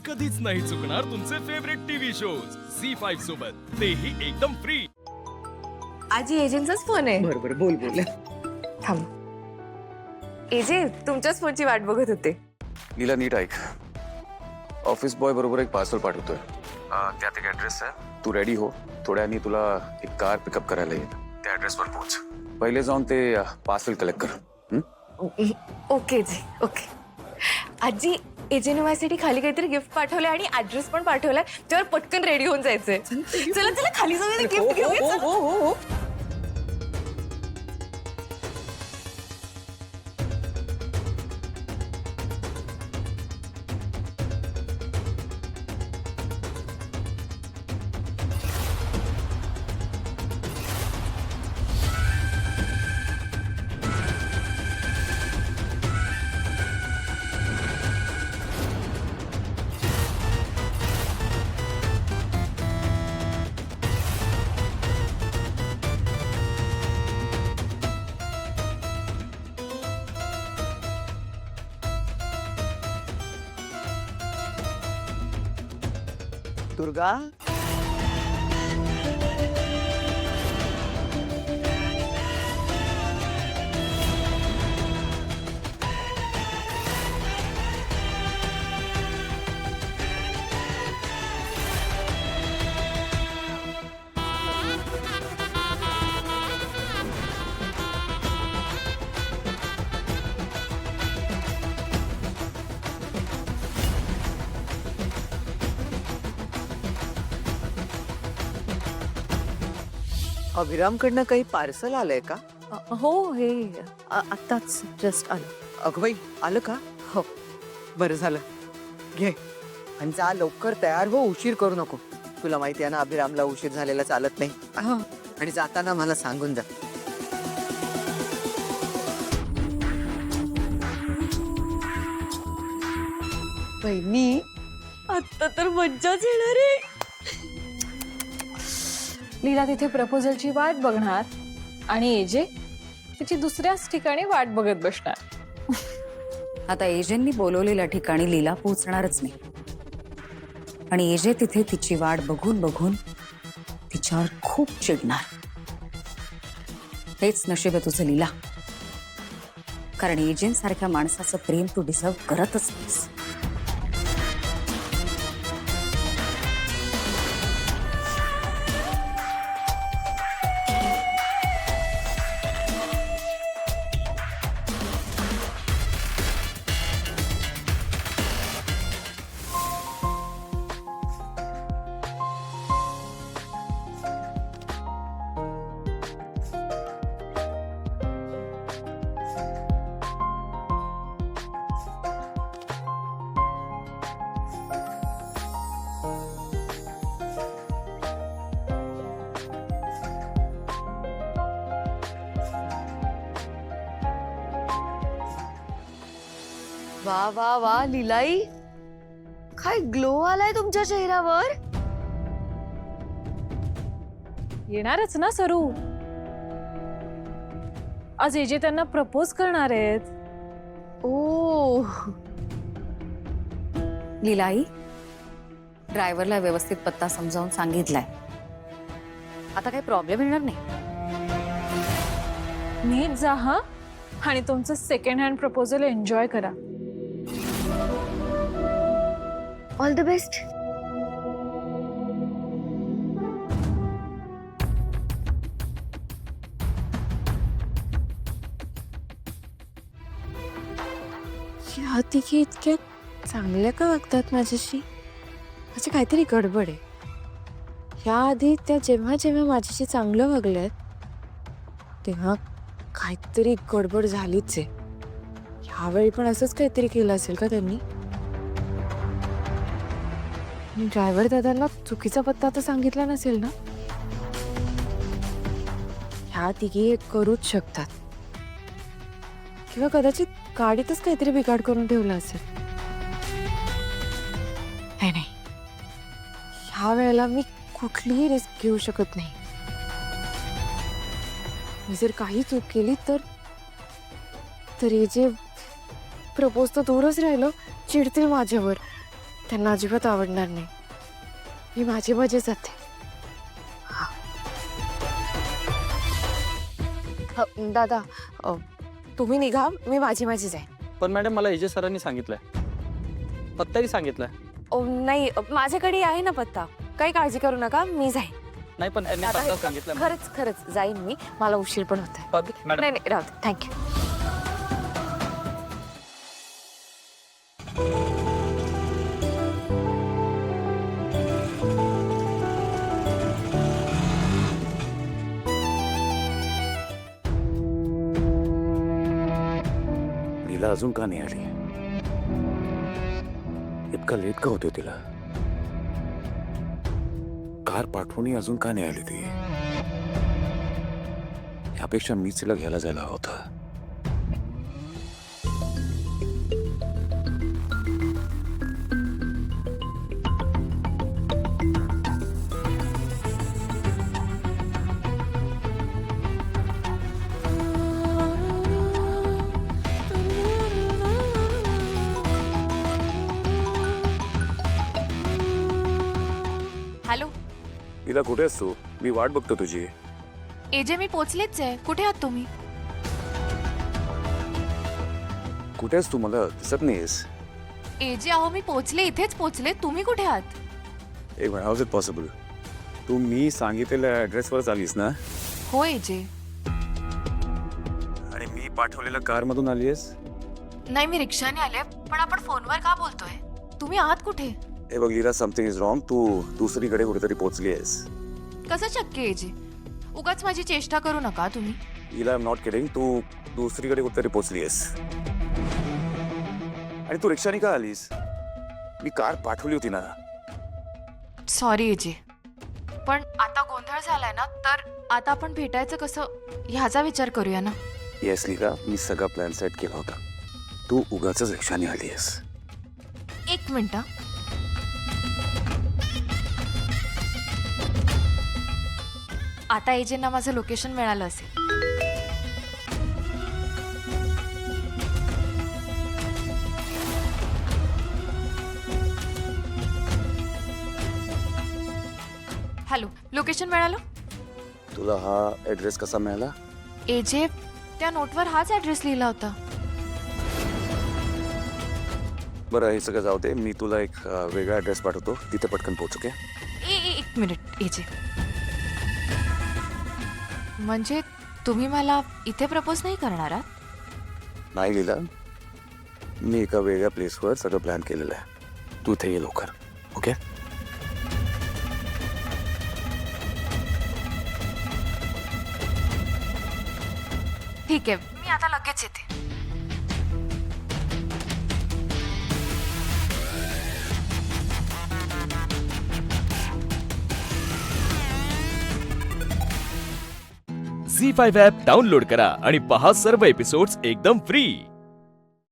कधीच नाही चुकणार तुमचे फेवरेट टीव्ही शोज झी5 सोबत, तेही एकदम फ्री। आजी एजंटचाच फोन आहे। बरोबर, बोल बोल। थांब। एजे तुमच्याच फोनची वाट बघत होते। नीला नीट ऐक, ऑफिस बॉय बरोबर एक पार्सल पाठवतोय, त्यात एक ऍड्रेस आहे, तू रेडी हो, थोड्यानी तुला एक कार पिकअप करायला येईल, त्या ऍड्रेसवर पोहोच, पहिले जाऊन ते पार्सल कलेक्ट कर। ओके जी, ओके। आजी एजेने माझ्यासाठी खाली काहीतरी गिफ्ट पाठवले आणि ऍड्रेस पण पाठवलाय, त्यावर पटकन रेडी होऊन जायचंय। चला चला खाली जाऊया, गिफ्ट घेऊया। हो। दुर्गा, अभिरामकडनं काही पार्सल आलंय का? हो, हे आत्ताच जस्ट आलं। अगं बाई, आलं का? हो। बरं झालं, घे आणि जा लवकर तयार हो, उशीर करू नको। तुला माहिती आहे ना, अभिरामला उशीर झालेला चालत नाही। आणि जाताना मला सांगून जा। बहिणी आता तर मज्जाच येणार आहे। लीला तिथे प्रपोजलची वाट बघणार आणि एजे तिची दुसऱ्याच ठिकाणी वाट बघत बसणार। आता एजेंनी बोलवलेल्या ठिकाणी लीला पोहोचणारच नाही आणि एजे तिथे तिची वाट बघून बघून तिच्यावर खूप चिडणार। हेच नशीब आहे तुझं लीला, कारण एजेंसारख्या माणसाचं प्रेम तू डिझर्व करतच नाहीस। वा वा वा लीलाई, काय ग्लो आलाय तुमच्या चेहऱ्यावर। येणारच ना सरू, आज एजे त्यांना प्रपोज करणार आहेत। ओ लीलाई, ड्रायव्हरला व्यवस्थित पत्ता समजावून सांगितलाय, आता काही प्रॉब्लेम येणार नाही। नीट जा हा, आणि तुमचं सेकंड हँड प्रपोजल एन्जॉय करा। All the best. या तिघी इतक्या चांगल्या का वागतात माझ्याशी? म्हणजे काहीतरी गडबड आहे। याआधी त्या जेव्हा जेव्हा माझ्याशी चांगलं वागल्यात तेव्हा काहीतरी गडबड झालीच आहे। ह्यावेळी पण असंच काहीतरी केलं असेल का त्यांनी? ड्रायव्हर दादांना चुकीचा पत्ता तर सांगितला नसेल ना? ह्या तिघी एक करूच शकतात, किंवा कदाचित गाडीतच काहीतरी बिघाड करून ठेवला असेल। नाही, ह्या वेळेला मी कुठलीही रिस्क घेऊ शकत नाही। मी जर काही चूक केली तर हे जे प्रपोज तर दूरच राहिलं, चिडतील माझ्यावर। त्यांना अजिबात आवडणार नाही. मी माझी मजे जाते. दादा तुम्ही निघा, मी माझी जाईन. पण मॅडम मला एजे सरांनी सांगितलंय, पत्ताही सांगितलंय. नाही, माझ्याकडे आहे ना पत्ता. काही काळजी करू नका, मी जाईन. नाही पण यांनी आता पत्ता सांगितलं. खरंच जाईन मी. मला उशीर पण होत पण मॅडम नाही राहू दे. थँक्यू. लीला अजून का नाही आली? इतका लेट का होतोय तिला? कार पाठवूनही अजून का नाही आली ती? यापेक्षा मीच तिला घ्यायला जायला हवं होतं. हॅलो लीला कुठे आहेस तू? मी वाट बघतो तुझी. एजे, मी पोचलेच आहे. कुठे आहात तुम्ही? कुठे आहेस तू? मला दिसत नाहीस. एजे अहो, मी पोचले, इथेच पोचले. तुम्ही कुठे आहात? एक minute, how is it possible? तू मी सांगितलेल्या ऍड्रेसवरच आलीस ना? हो एजे. आणि मी पाठवलेल्या कारमधून आली आहेस? नाही, मी रिक्षाने आले. पण आपण फोनवर का बोलतोय? तुम्ही आहात कुठे? हे बघ लीला, समथिंग इज रॉंग. तू दुसरीकडे कुठेतरी पोहोचली आहेस. कसं शक्य एजे? उगाच माझी चेष्टा करू नका तुम्ही. लीला, आय एम नॉट किडिंग. तू दुसरीकडे कुठेतरी पोहोचली आहेस. आणि तू रिक्षाने का आलीस? मी कार पाठवली होती ना. सॉरी एजे, पण आता गोंधळ झालाय ना, तर आता आपण भेटायचं कसं ह्याचा विचार करूया ना. येस लीला, मी सगळा प्लॅन सेट केला होता. तू उगाच रिक्षाने आली आहेस. एक मिनिट. आता एजेंना माझं लोकेशन मिळालं असेल. हॅलो, लोकेशन मिळालं? तुला हा ऍड्रेस कसा मिळाला? एजे, त्या नोटवर हाच ऍड्रेस लिहिला होता. बरं, हे सगळं जाऊ दे. मी तुला एक वेगळा ऍड्रेस पाठवतो, तिथे पटकन पोहोच. ओके? एक मिनिट एजे, म्हणजे तुम्ही मला इथे प्रपोज नाही करणार आहात? नाही लीला, मी एका वेगळ्या प्लेसवर सगळं प्लॅन केलेलं आहे. तू इथे ये लवकर. ओके? ठीक आहे, मी आता लगेच येते. झी5 ॲप डाउनलोड करा आणि पहा सर्व एपिसोड्स एकदम फ्री.